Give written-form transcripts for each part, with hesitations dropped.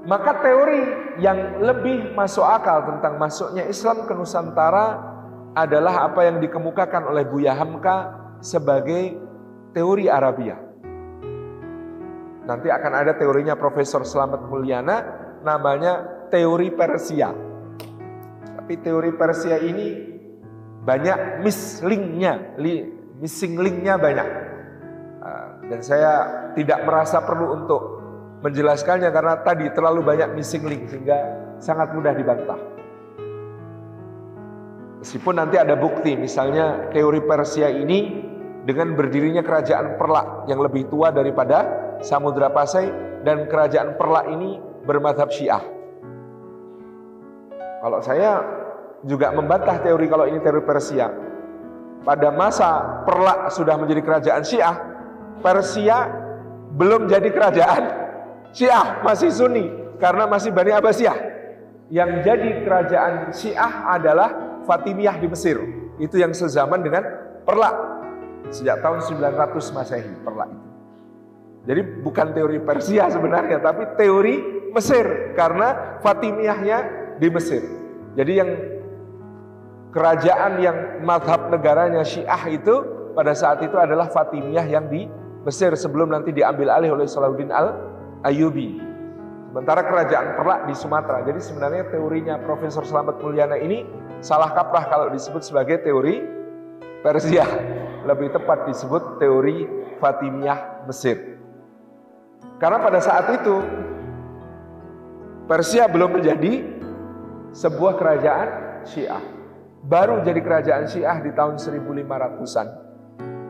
Maka teori yang lebih masuk akal tentang masuknya Islam ke Nusantara adalah apa yang dikemukakan oleh Buya Hamka sebagai teori Arabia. Nanti akan ada teorinya Profesor Slamet Mulyana, namanya teori Persia. Tapi teori Persia ini banyak missing linknya banyak. Dan saya tidak merasa perlu untuk menjelaskannya karena tadi terlalu banyak missing link sehingga sangat mudah dibantah. Meskipun nanti ada bukti, misalnya teori Persia ini dengan berdirinya kerajaan Perlak yang lebih tua daripada Samudra Pasai, dan kerajaan Perlak ini bermadhab Syiah. Kalau saya juga membantah teori kalau ini teori Persia. Pada masa Perlak sudah menjadi kerajaan Syiah, Persia belum jadi kerajaan Syiah, masih Sunni karena masih Bani Abbasiyah. Yang jadi kerajaan Syiah adalah Fatimiyah di Mesir. Itu yang sezaman dengan Perlak sejak tahun 900 Masehi, Perlak itu. Jadi bukan teori Persia sebenarnya, tapi teori Mesir karena Fatimiyahnya di Mesir. Jadi yang kerajaan yang madhab negaranya Syiah itu pada saat itu adalah Fatimiyah yang di Mesir sebelum nanti diambil alih oleh Salahuddin Al-Ayyubi. Sementara kerajaan Perlak di Sumatera. Jadi sebenarnya teorinya Profesor Slamet Mulyana ini salah kaprah kalau disebut sebagai teori Persia. Lebih tepat disebut teori Fatimiyah Mesir. Karena pada saat itu Persia belum menjadi sebuah kerajaan Syiah. Baru jadi kerajaan Syiah di tahun 1500-an.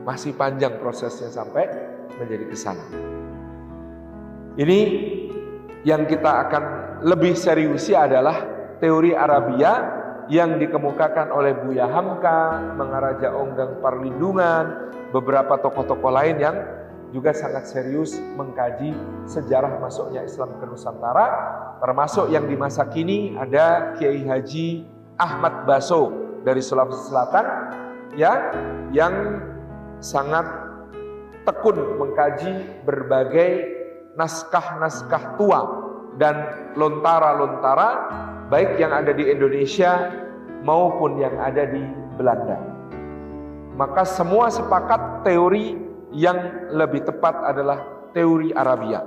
Masih panjang prosesnya sampai menjadi ke sana. Ini yang kita akan lebih seriusi adalah teori Arabia yang dikemukakan oleh Buya Hamka, Mangaraja Onggang Parlindungan, beberapa tokoh-tokoh lain yang juga sangat serius mengkaji sejarah masuknya Islam ke Nusantara, termasuk yang di masa kini ada Kiai Haji Ahmad Baso dari Sulawesi Selatan ya, yang sangat tekun mengkaji berbagai naskah-naskah tua dan lontara-lontara baik yang ada di Indonesia maupun yang ada di Belanda. Maka semua sepakat teori yang lebih tepat adalah teori Arabia.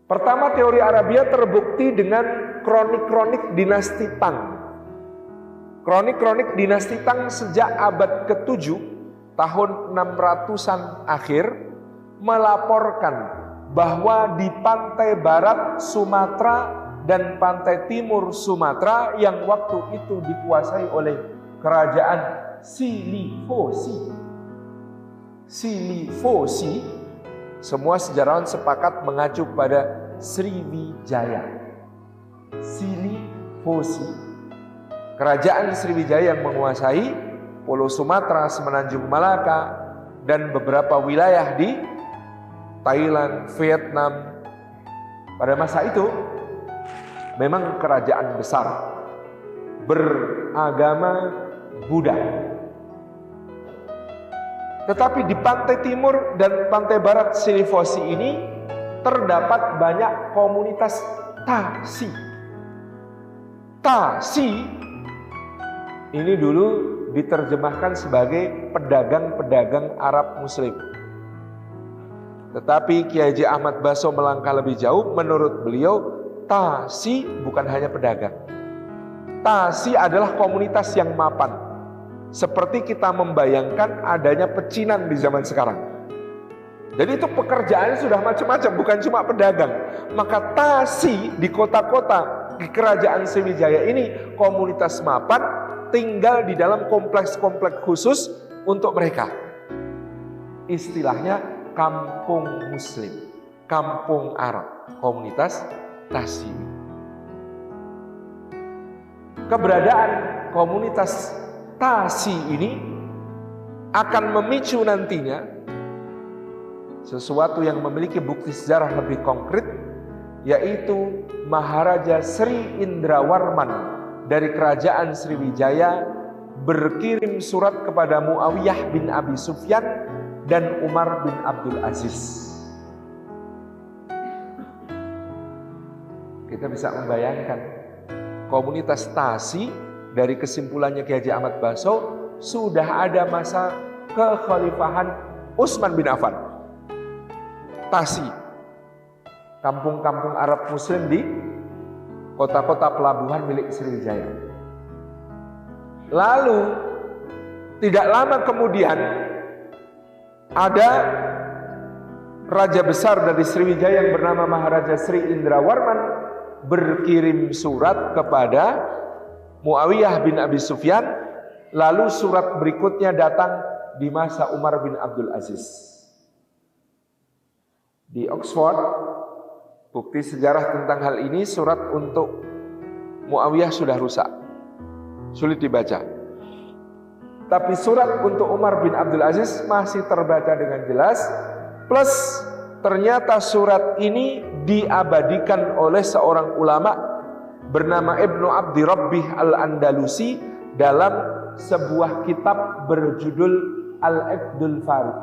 Pertama, teori Arabia terbukti dengan kronik-kronik dinasti Tang. Kronik-kronik dinasti Tang sejak abad ke-7 tahun 600-an akhir melaporkan bahwa di pantai barat Sumatera dan pantai timur Sumatera yang waktu itu dikuasai oleh kerajaan Silifosi, semua sejarawan sepakat mengacu pada Sriwijaya. Silifosi, kerajaan Sriwijaya yang menguasai Pulau Sumatera, Semenanjung Malaka, dan beberapa wilayah di Thailand, Vietnam. Pada masa itu memang kerajaan besar beragama Buddha. Tetapi di pantai timur dan pantai barat Silifosi ini terdapat banyak komunitas Tasi. Tasi ini dulu diterjemahkan sebagai pedagang-pedagang Arab Muslim. Tetapi Kiai Haji Ahmad Baso melangkah lebih jauh. Menurut beliau, Tasi bukan hanya pedagang. Tasi adalah komunitas yang mapan. Seperti kita membayangkan adanya pecinan di zaman sekarang. Jadi itu pekerjaannya sudah macam-macam, bukan cuma pedagang. Maka Tasi di kota-kota di kerajaan Sriwijaya ini komunitas mapan, tinggal di dalam kompleks-kompleks khusus untuk mereka. Istilahnya kampung Muslim, kampung Arab, komunitas Tasi. Keberadaan komunitas Tasi ini akan memicu nantinya sesuatu yang memiliki bukti sejarah lebih konkret, yaitu Maharaja Sri Indrawarman dari kerajaan Sriwijaya berkirim surat kepada Muawiyah bin Abi Sufyan dan Umar bin Abdul Aziz. Kita bisa membayangkan komunitas Tasi dari kesimpulannya Ki Haji Ahmad Baso sudah ada masa kekhalifahan Utsman bin Affan. Tasi, kampung-kampung Arab Muslim di kota-kota pelabuhan milik Sriwijaya. Lalu tidak lama kemudian ada raja besar dari Sriwijaya yang bernama Maharaja Sri Indrawarman berkirim surat kepada Muawiyah bin Abi Sufyan. Lalu surat berikutnya datang di masa Umar bin Abdul Aziz. Di Oxford, bukti sejarah tentang hal ini, surat untuk Muawiyah sudah rusak, sulit dibaca. Tapi surat untuk Umar bin Abdul Aziz masih terbaca dengan jelas. Plus ternyata surat ini diabadikan oleh seorang ulama bernama Ibnu Abdi Rabbih Al-Andalusi dalam sebuah kitab berjudul Al-Iqdul Farid.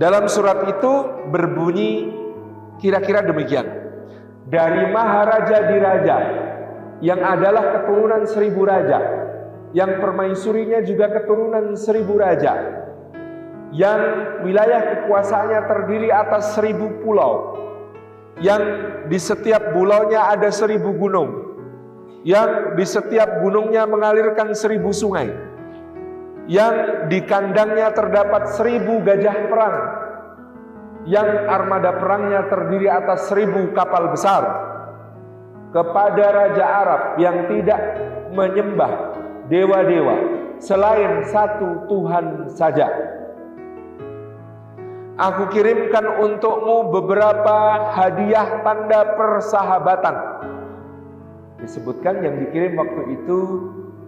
Dalam surat itu berbunyi kira-kira demikian. Dari Maharaja Diraja yang adalah keturunan 1000 raja, yang permaisurinya juga keturunan 1000 raja, yang wilayah kekuasaannya terdiri atas 1000 pulau, yang di setiap pulaunya ada 1000 gunung, yang di setiap gunungnya mengalirkan 1000 sungai, yang di kandangnya terdapat 1000 gajah perang, yang armada perangnya terdiri atas 1000 kapal besar, kepada Raja Arab yang tidak menyembah dewa-dewa selain satu Tuhan saja. Aku kirimkan untukmu beberapa hadiah tanda persahabatan. Disebutkan yang dikirim waktu itu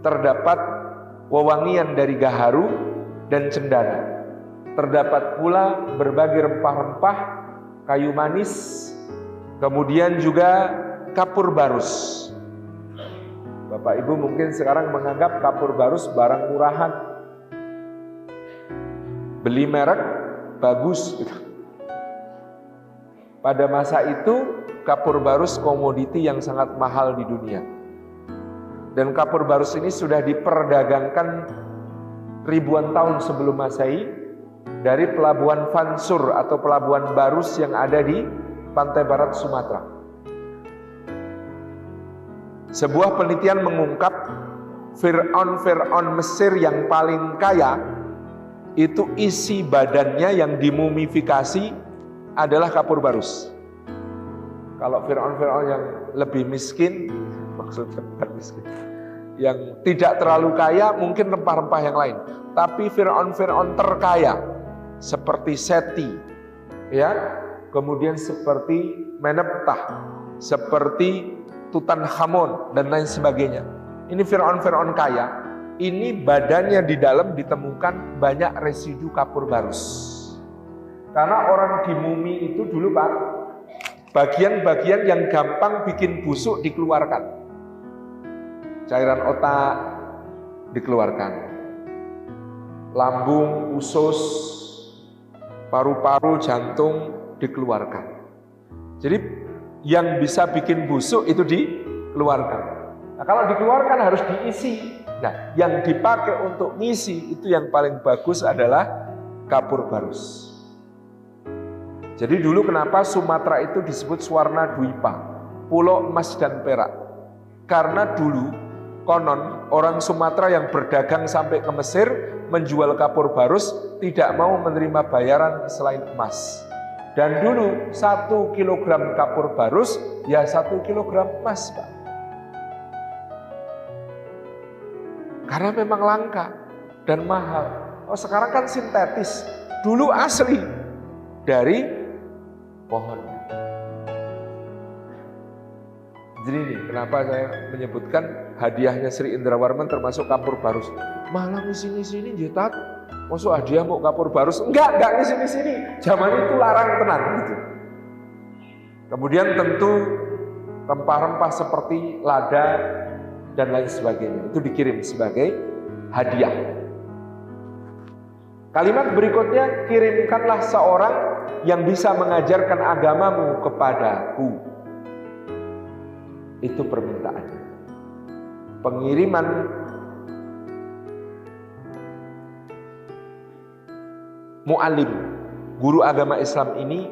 terdapat wewangian dari gaharu dan cendana. Terdapat pula berbagai rempah-rempah, kayu manis, kemudian juga kapur barus. Bapak Ibu mungkin sekarang menganggap kapur barus barang murahan, beli merek bagus gitu. Pada masa itu kapur barus komoditi yang sangat mahal di dunia. Dan kapur barus ini sudah diperdagangkan ribuan tahun sebelum Masehi dari pelabuhan Fansur atau pelabuhan Barus yang ada di pantai barat Sumatera. Sebuah penelitian mengungkap Fir'aun Mesir yang paling kaya itu isi badannya yang dimumifikasi adalah kapur barus. Kalau Fir'aun yang lebih miskin, maksudnya bukan miskin, yang tidak terlalu kaya mungkin rempah-rempah yang lain. Tapi Fir'aun terkaya seperti Seti, ya, kemudian seperti Meneptah, seperti Tutankhamun dan lain sebagainya. Ini Fir'aun kaya. Ini badannya di dalam ditemukan banyak residu kapur barus. Karena orang di mumi itu dulu Pak, bagian-bagian yang gampang bikin busuk dikeluarkan. Cairan otak dikeluarkan, lambung, usus, paru-paru, jantung dikeluarkan. Jadi yang bisa bikin busuk itu dikeluarkan. Nah, kalau dikeluarkan harus diisi. Nah, yang dipakai untuk ngisi itu yang paling bagus adalah kapur barus. Jadi dulu kenapa Sumatera itu disebut Swarna Dwipa, pulau emas dan perak? Karena dulu konon orang Sumatera yang berdagang sampai ke Mesir menjual kapur barus tidak mau menerima bayaran selain emas. Dan dulu 1 kilogram kapur barus ya 1 kilogram emas Pak. Karena memang langka dan mahal. Oh sekarang kan sintetis, dulu asli dari pohonnya. Jadi ini kenapa saya menyebutkan hadiahnya Sri Indrawarman termasuk kapur barus. Malah sini-sini jetat, maksud hadiah mau kapur barus? Enggak sini-sini. Zaman itu larang tenang gitu. Kemudian tentu rempah-rempah seperti lada dan lain sebagainya itu dikirim sebagai hadiah. Kalimat berikutnya, kirimkanlah seorang yang bisa mengajarkan agamamu kepadaku. Itu permintaannya. Pengiriman mu'alim, guru agama Islam ini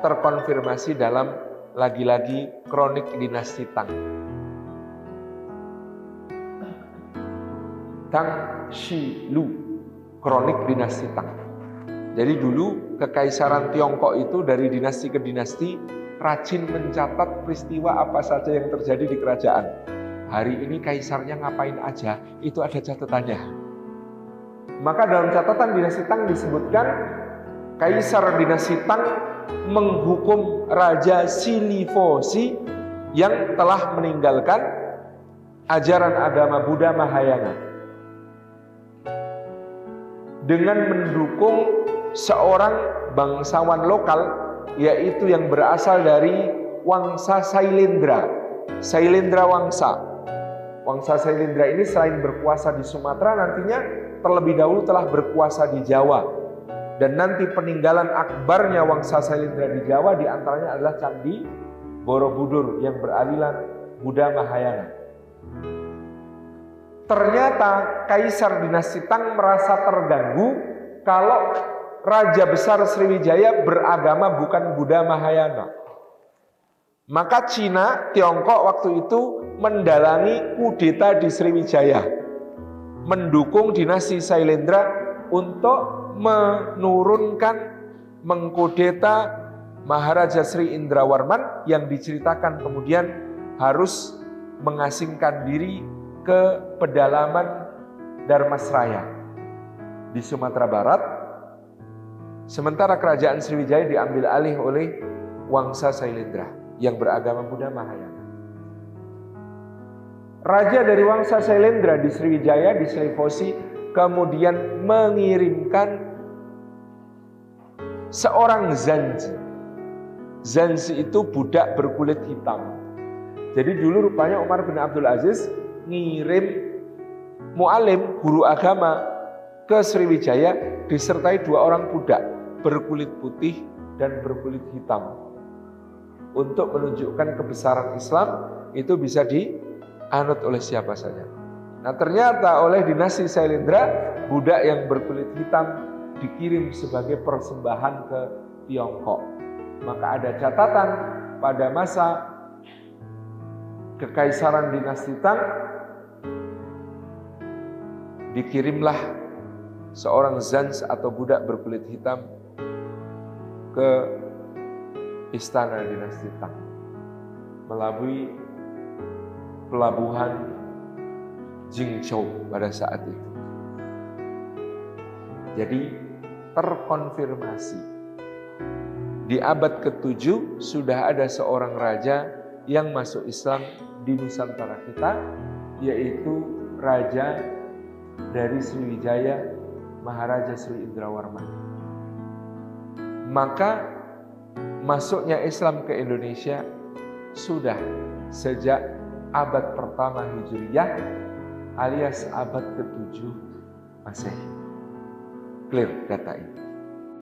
terkonfirmasi dalam lagi-lagi kronik dinasti Tang. Tang Shi Lu, kronik dinasti Tang. Jadi dulu kekaisaran Tiongkok itu dari dinasti ke dinasti rajin mencatat peristiwa apa saja yang terjadi di kerajaan. Hari ini kaisarnya ngapain aja, itu ada catatannya. Maka dalam catatan dinasti Tang disebutkan kaisar dinasti Tang menghukum Raja Silifosi yang telah meninggalkan ajaran agama Buddha Mahayana dengan mendukung seorang bangsawan lokal, yaitu yang berasal dari Wangsa Sailendra. Sailendra Wangsa. Wangsa Sailendra ini selain berkuasa di Sumatera, nantinya terlebih dahulu telah berkuasa di Jawa. Dan nanti peninggalan akbarnya Wangsa Sailendra di Jawa diantaranya adalah Candi Borobudur yang beraliran Buddha Mahayana. Ternyata Kaisar dinasti Tang merasa terganggu kalau Raja Besar Sriwijaya beragama bukan Buddha Mahayana. Maka Cina, Tiongkok waktu itu mendalangi kudeta di Sriwijaya, mendukung dinasti Sailendra untuk menurunkan, mengkudeta Maharaja Sri Indrawarman yang diceritakan kemudian harus mengasingkan diri ke pedalaman Dharmasraya di Sumatera Barat. Sementara kerajaan Sriwijaya diambil alih oleh Wangsa Sailendra yang beragama Buddha Mahayana. Raja dari Wangsa Sailendra di Sriwijaya, di Silifosi, kemudian mengirimkan seorang zanji. Zanji itu budak berkulit hitam. Jadi dulu rupanya Umar bin Abdul Aziz ngirim mu'alim, guru agama ke Sriwijaya disertai 2 orang budak berkulit putih dan berkulit hitam. Untuk menunjukkan kebesaran Islam itu bisa dianut oleh siapa saja. Nah ternyata oleh dinasti Sailendra, budak yang berkulit hitam dikirim sebagai persembahan ke Tiongkok. Maka ada catatan pada masa kekaisaran dinasti Tang, dikirimlah seorang zanj atau budak berkulit hitam ke istana dinasti Tang melalui pelabuhan Jingzhou pada saat itu. Jadi terkonfirmasi di abad ke-7 sudah ada seorang raja yang masuk Islam di Nusantara kita, yaitu raja dari Sriwijaya, Maharaja Sri Indrawarman. Maka masuknya Islam ke Indonesia sudah sejak abad pertama Hijriyah alias abad ke-7 Masehi. Clear data ini.